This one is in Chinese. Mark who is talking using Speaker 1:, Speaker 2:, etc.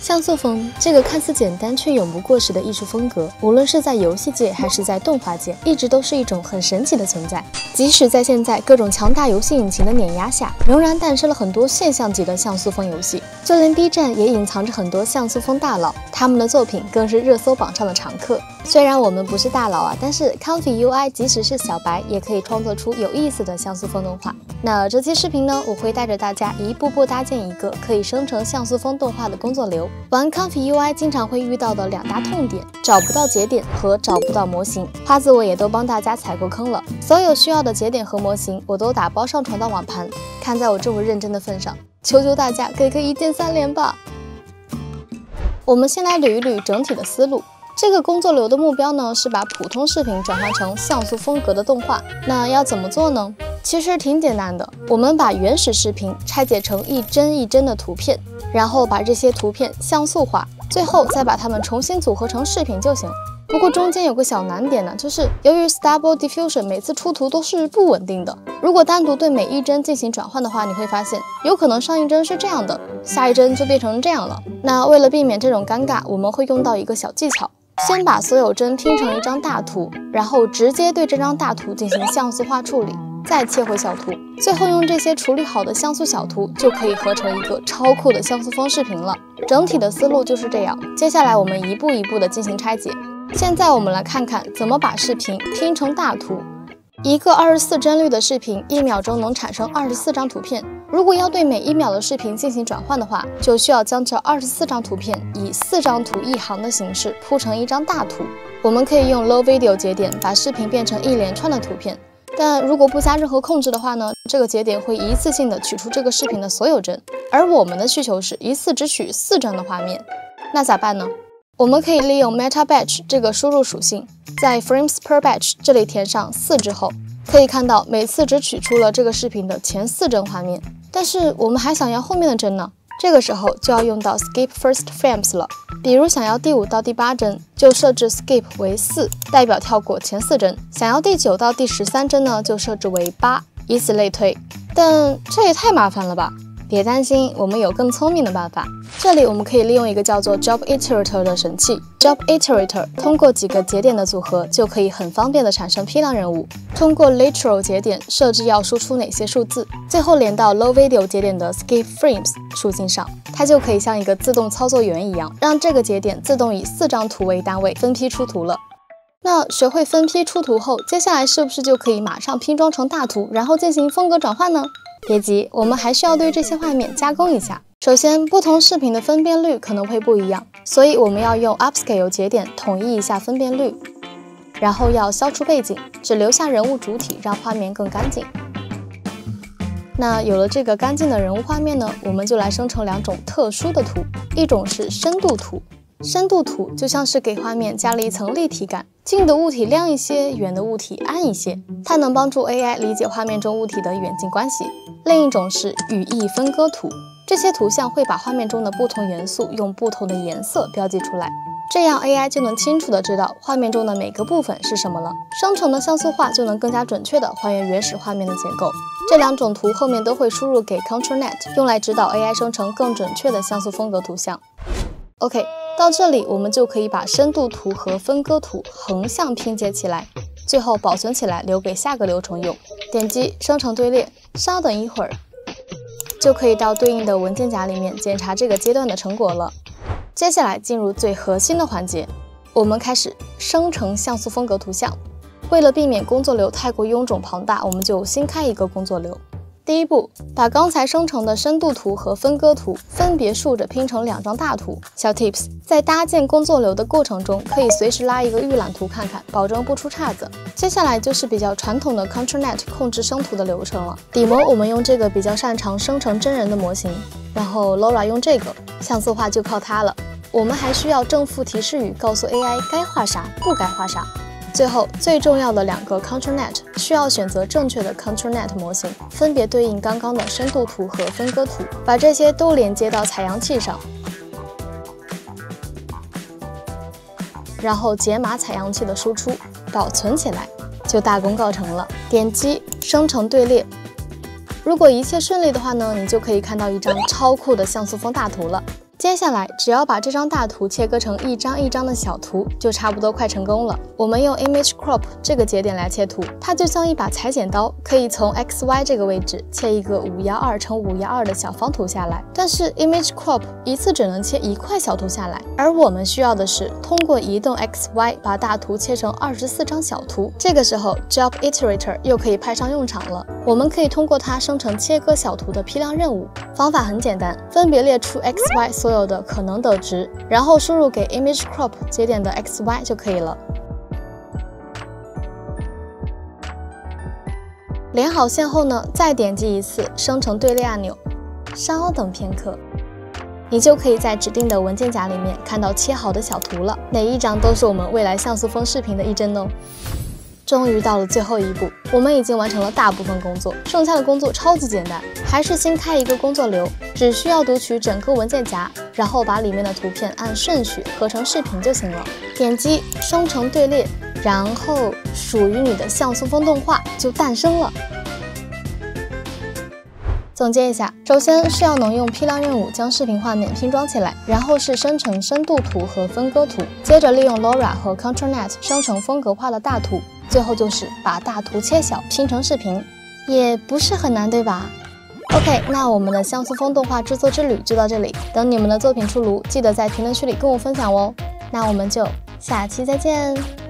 Speaker 1: 像素风这个看似简单却永不过时的艺术风格，无论是在游戏界还是在动画界，一直都是一种很神奇的存在。即使在现在各种强大游戏引擎的碾压下，仍然诞生了很多现象级的像素风游戏。就连 B 站也隐藏着很多像素风大佬，他们的作品更是热搜榜上的常客。虽然我们不是大佬啊，但是 Comfy UI 即使是小白，也可以创作出有意思的像素风动画。那这期视频呢，我会带着大家一步步搭建一个可以生成像素风动画的工作流。玩 Comfy UI 经常会遇到的两大痛点，找不到节点和找不到模型。花子我也都帮大家踩过坑了，所有需要的节点和模型我都打包上传到网盘。看在我这么认真的份上，求求大家给个一键3连吧。我们先来捋一捋整体的思路。这个工作流的目标呢，是把普通视频转换成像素风格的动画。那要怎么做呢？其实挺简单的，我们把原始视频拆解成一帧一帧的图片，然后把这些图片像素化，最后再把它们重新组合成视频就行。不过中间有个小难点呢，就是由于 Stable Diffusion 每次出图都是不稳定的，如果单独对每一帧进行转换的话，你会发现有可能上一帧是这样的，下一帧就变成这样了。那为了避免这种尴尬，我们会用到一个小技巧。先把所有帧拼成一张大图，然后直接对这张大图进行像素化处理，再切回小图，最后用这些处理好的像素小图就可以合成一个超酷的像素风视频了。整体的思路就是这样，接下来我们一步一步的进行拆解。现在我们来看看怎么把视频拼成大图。一个24帧率的视频，1秒钟能产生24张图片。如果要对每1秒的视频进行转换的话，就需要将这24张图片以4张图1行的形式铺成一张大图。我们可以用 Low Video 节点把视频变成一连串的图片，但如果不加任何控制的话呢，这个节点会一次性的取出这个视频的所有帧，而我们的需求是一次只取4张的画面。那咋办呢？我们可以利用 Meta Batch 这个输入属性，在 Frames per Batch 这里填上4之后，可以看到每次只取出了这个视频的前4帧画面，但是我们还想要后面的帧呢，这个时候就要用到 Skip First Frames 了。比如想要第5到第8帧，就设置 Skip 为4，代表跳过前4帧；想要第9到第13帧呢，就设置为8，以此类推。但这也太麻烦了吧？别担心，我们有更聪明的办法。这里我们可以利用一个叫做 Job Iterator 的神器。Job Iterator 通过几个节点的组合，就可以很方便的产生批量任务。通过 Literal 节点设置要输出哪些数字，最后连到 Low Video 节点的 Skip Frames 属性上，它就可以像一个自动操作员一样，让这个节点自动以4张图为单位分批出图了。那学会分批出图后，接下来是不是就可以马上拼装成大图，然后进行风格转换呢？别急，我们还需要对这些画面加工一下。首先，不同视频的分辨率可能会不一样，所以我们要用 Upscale 节点统一一下分辨率，然后要消除背景，只留下人物主体，让画面更干净。那有了这个干净的人物画面呢，我们就来生成2种特殊的图，一种是深度图。深度图就像是给画面加了一层立体感，近的物体亮一些，远的物体暗一些，它能帮助 AI 理解画面中物体的远近关系。另一种是语义分割图，这些图像会把画面中的不同元素用不同的颜色标记出来，这样 AI 就能清楚地知道画面中的每个部分是什么了，生成的像素画就能更加准确地还原原始画面的结构。这2种图后面都会输入给 ControlNet， 用来指导 AI 生成更准确的像素风格图像。OK， 到这里我们就可以把深度图和分割图横向拼接起来，最后保存起来留给下个流程用。点击生成队列，稍等一会儿，就可以到对应的文件夹里面检查这个阶段的成果了。接下来进入最核心的环节，我们开始生成像素风格图像。为了避免工作流太过臃肿庞大，我们就新开一个工作流。第一步，把刚才生成的深度图和分割图分别竖着拼成2张大图。小 tips， 在搭建工作流的过程中，可以随时拉一个预览图看看，保证不出岔子。接下来就是比较传统的 ControlNet 控制生图的流程了。底模我们用这个比较擅长生成真人的模型，然后 Laura 用这个，像素化就靠它了。我们还需要正负提示语告诉 AI 该画啥，不该画啥。最后最重要的2个 ControlNet 需要选择正确的 ControlNet 模型，分别对应刚刚的深度图和分割图，把这些都连接到采样器上，然后解码采样器的输出，保存起来，就大功告成了。点击生成队列，如果一切顺利的话呢，你就可以看到一张超酷的像素风大图了。接下来只要把这张大图切割成一张一张的小图，就差不多快成功了。我们用 Image Crop 这个节点来切图，它就像一把裁剪刀，可以从 XY 这个位置切一个512×512的小方图下来。但是 Image Crop 一次只能切一块小图下来，而我们需要的是通过移动 XY 把大图切成24张小图。这个时候 Job Iterator 又可以派上用场了，我们可以通过它生成切割小图的批量任务。方法很简单，分别列出 XY 所有的可能的值，然后输入给 Image Crop 节点的 XY 就可以了。连好线后呢，再点击一次生成队列按钮，稍等片刻，你就可以在指定的文件夹里面看到切好的小图了，每一张都是我们未来像素风视频的一帧哦。终于到了最后一步，我们已经完成了大部分工作，剩下的工作超级简单，还是新开一个工作流，只需要读取整个文件夹，然后把里面的图片按顺序合成视频就行了。点击生成队列，然后属于你的像素风动画就诞生了。总结一下，首先是要能用批量任务将视频画面拼装起来，然后是生成深度图和分割图，接着利用 LoRa 和 ControlNet 生成风格化的大图，最后就是把大图切小拼成视频，也不是很难，对吧？ OK， 那我们的像素风动画制作之旅就到这里，等你们的作品出炉，记得在评论区里跟我分享哦。那我们就下期再见。